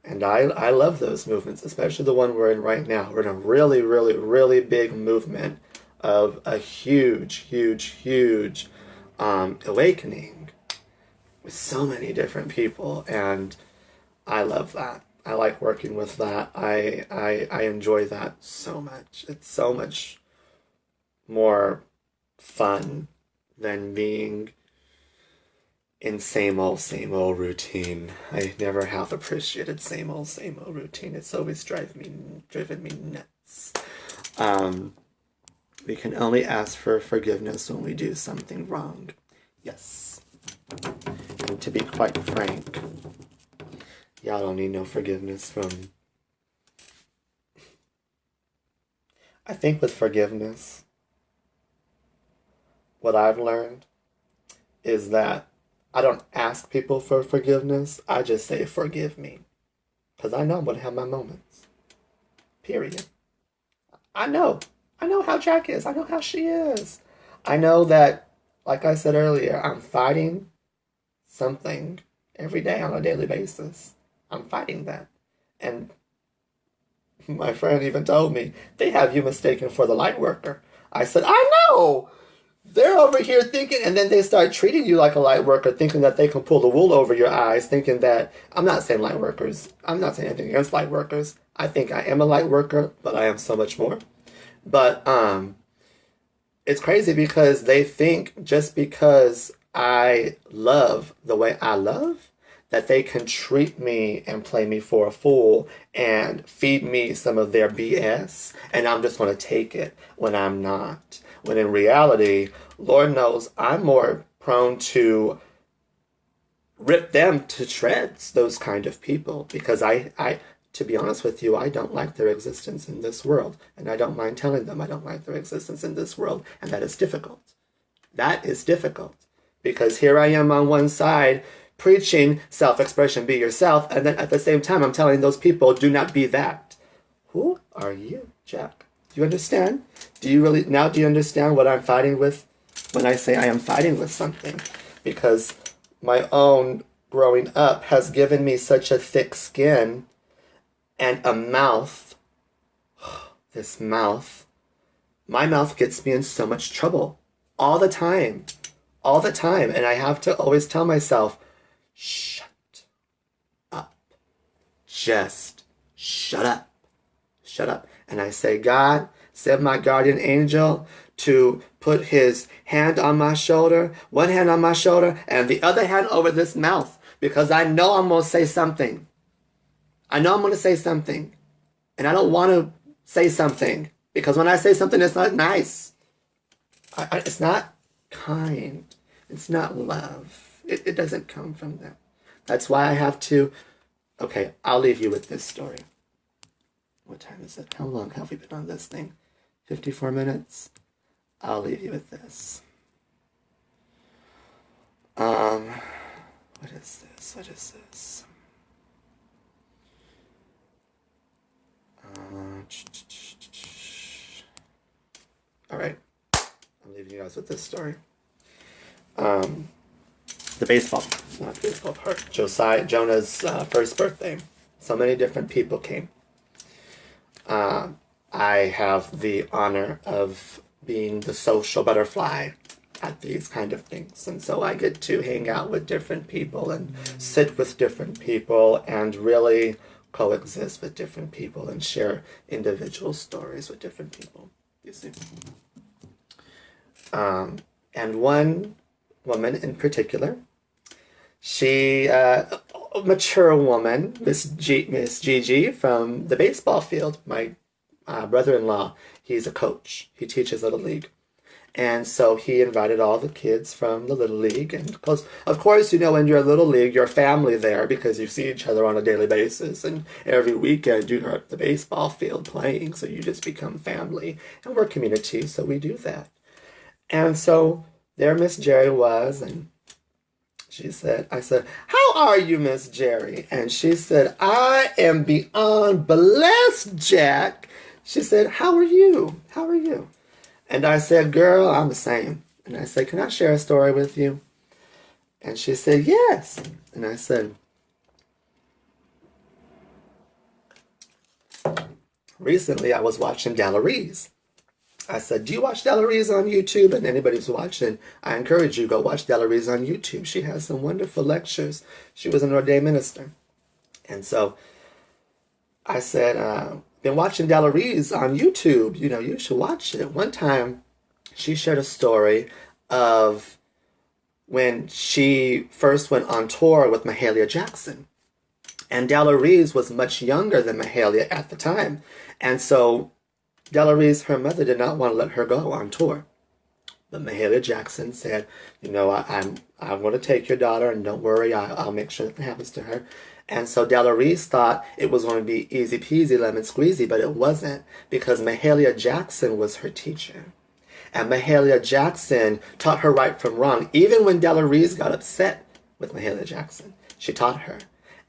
And I love those movements, especially the one we're in right now. We're in a really, really, really big movement of a huge, huge, huge awakening with so many different people, and I love that. I like working with that. I enjoy that so much. It's so much more fun than being in same old routine. I never have appreciated same old routine. It's always driven me nuts. We can only ask for forgiveness when we do something wrong. Yes. And to be quite frank, y'all don't need no forgiveness from... I think with forgiveness, what I've learned is that I don't ask people for forgiveness. I just say, forgive me. Because I know I'm going to have my moments. Period. I know how Jack is. I know how she is. I know that, like I said earlier, I'm fighting something every day on a daily basis. I'm fighting that. And my friend even told me, they have you mistaken for the light worker. I said, I know! They're over here thinking, and then they start treating you like a light worker, thinking that they can pull the wool over your eyes, thinking that... I'm not saying light workers. I'm not saying anything against light workers. I think I am a light worker, but I am so much more. But it's crazy because they think just because I love the way I love, that they can treat me and play me for a fool and feed me some of their BS, and I'm just going to take it when I'm not. When in reality, Lord knows I'm more prone to rip them to shreds, those kind of people, because I to be honest with you, I don't like their existence in this world, and I don't mind telling them I don't like their existence in this world, and that is difficult. That is difficult, because here I am on one side preaching self-expression, be yourself, and then at the same time I'm telling those people, do not be that. Who are you, Jack? Do you understand? Do you understand what I'm fighting with when I say I am fighting with something? Because my own growing up has given me such a thick skin and a mouth. This mouth. My mouth gets me in so much trouble. All the time. All the time. And I have to always tell myself, shut up. Just shut up. Shut up. And I say, God, send my guardian angel to put his hand on my shoulder, one hand on my shoulder, and the other hand over this mouth, because I know I'm going to say something. I know I'm going to say something. And I don't want to say something, because when I say something, it's not nice. It's not kind. It's not love. It doesn't come from that. That's why I have to... Okay, I'll leave you with this story. What time is it? How long have we been on this thing? 54 minutes? I'll leave you with this. What is this? All right. I'm leaving you guys with this story. The baseball, not the baseball part. Jonah's first birthday. So many different people came. I have the honor of being the social butterfly at these kind of things. And so I get to hang out with different people and sit with different people and really coexist with different people and share individual stories with different people. You see? And one woman in particular, she, a mature woman, Miss Gigi from the baseball field, my brother-in-law, he's a coach. He teaches Little League. And so he invited all the kids from the Little League. And of course, you know, when you're a Little League, you're family there because you see each other on a daily basis. And every weekend you're at the baseball field playing. So you just become family. And we're community, so we do that. And so there Miss Jerry was, and I said, "How are you, Miss Jerry?" And she said, "I am beyond blessed, Jack." She said, "How are you? How are you?" And I said, "Girl, I'm the same." And I said, "Can I share a story with you?" And she said, "Yes." And I said, "Recently I was watching Della Reese." I said, "Do you watch Della Reese on YouTube?" And anybody who's watching, I encourage you, go watch Della Reese on YouTube. She has some wonderful lectures. She was an ordained minister. And so I said, been watching Della Reese on YouTube. You know, you should watch it. One time, she shared a story of when she first went on tour with Mahalia Jackson. And Della Reese was much younger than Mahalia at the time. And so Della Reese, her mother, did not want to let her go on tour. But Mahalia Jackson said, "You know, I'm going to take your daughter, and don't worry, I'll make sure nothing happens to her." And so Della Reese thought it was going to be easy peasy, lemon squeezy, but it wasn't, because Mahalia Jackson was her teacher. And Mahalia Jackson taught her right from wrong. Even when Della Reese got upset with Mahalia Jackson, she taught her.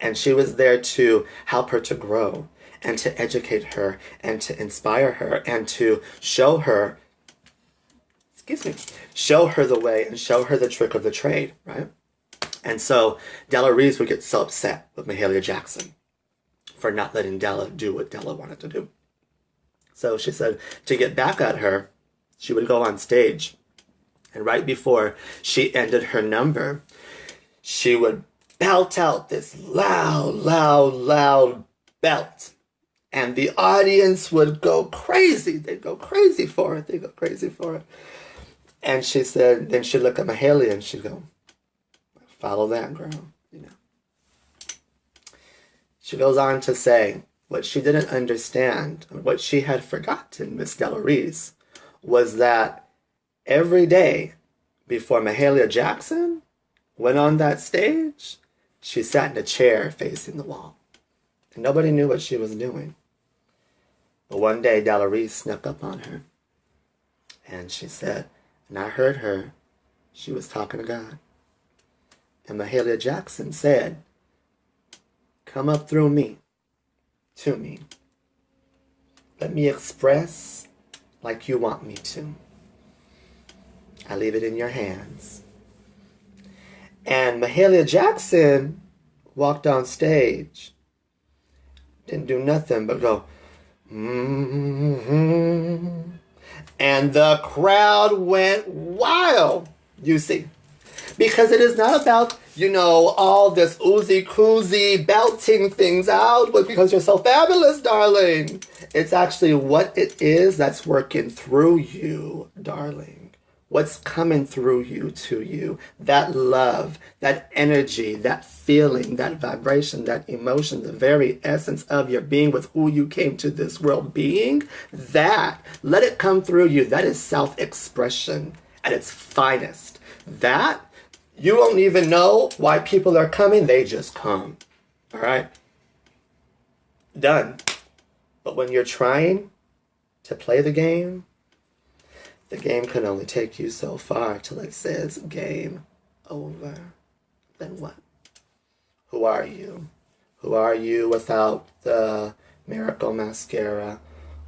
And she was there to help her to grow and to educate her and to inspire her and to show her the way and show her the trick of the trade, right? And so Della Reese would get so upset with Mahalia Jackson for not letting Della do what Della wanted to do. So she said to get back at her, she would go on stage, and right before she ended her number, she would belt out this loud belt. And the audience would go crazy. They'd go crazy for it. And she said, then she'd look at Mahalia and she'd go, "Follow that, girl," you know. She goes on to say, what she didn't understand, what she had forgotten, Miss Della Reese, was that every day before Mahalia Jackson went on that stage, she sat in a chair facing the wall. And nobody knew what she was doing. But one day, Della Reese snuck up on her. And she said, and I heard her, she was talking to God. And Mahalia Jackson said, "Come up through me, to me. Let me express like you want me to. I leave it in your hands." And Mahalia Jackson walked on stage. Didn't do nothing but go, "Mm-hmm." And the crowd went wild, you see. Because it is not about, you know, all this oozy-koozy belting things out because you're so fabulous, darling. It's actually what it is that's working through you, darling. What's coming through you to you. That love, that energy, that feeling, that vibration, that emotion, the very essence of your being with who you came to this world being, that, let it come through you. That is self-expression at its finest. That, you won't even know why people are coming. They just come. All right? Done. But when you're trying to play the game can only take you so far till it says game over. Then what? Who are you? Who are you without the miracle mascara?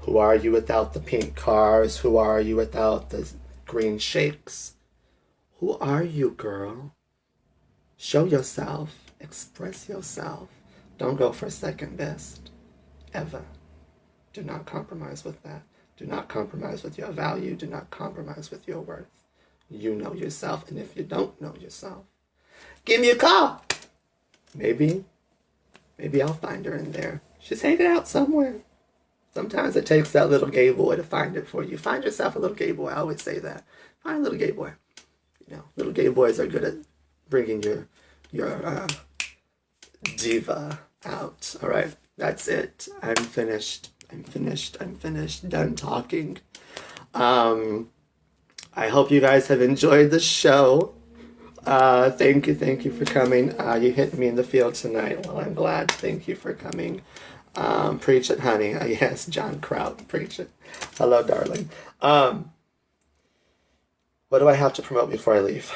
Who are you without the pink cars? Who are you without the green shakes? Who are you, girl? Show yourself. Express yourself. Don't go for second best. Ever. Do not compromise with that. Do not compromise with your value. Do not compromise with your worth. You know yourself, and if you don't know yourself, give me a call. Maybe I'll find her in there. She's hanging out somewhere. Sometimes it takes that little gay boy to find it for you. Find yourself a little gay boy. I always say that. Find a little gay boy. You know, little gay boys are good at bringing your diva out. All right, that's it. I'm finished. Done talking. I hope you guys have enjoyed the show. Thank you for coming. You hit me in the field tonight. Well, I'm glad. Thank you for coming. Preach it, honey. Yes, John Kraut, preach it. Hello, darling. What do I have to promote before I leave?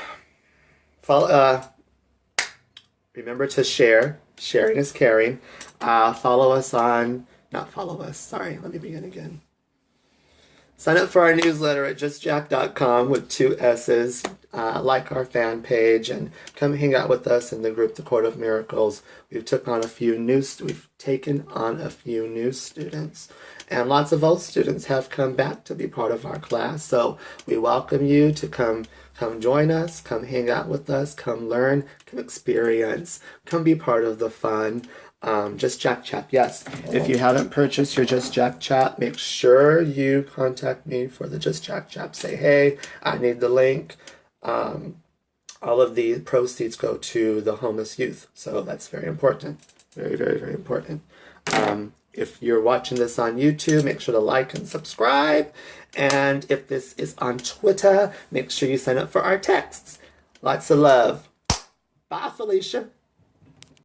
Remember to share. Sharing is caring. Follow us on... Not follow us. Sorry, let me begin again. Sign up for our newsletter at justjack.com with 2 S's. Like our fan page and come hang out with us in the group, The Court of Miracles. We've taken on a few new students, and lots of old students have come back to be part of our class. So we welcome you to come join us, come hang out with us, come learn, come experience, come be part of the fun. Just Jack Chat, yes. If you haven't purchased your Just Jack Chat, make sure you contact me for the Just Jack Chat. Say, hey, I need the link. All of the proceeds go to the homeless youth. So that's very important. Very, very, very important. If you're watching this on YouTube, make sure to like and subscribe. And if this is on Twitter, make sure you sign up for our texts. Lots of love. Bye, Felicia.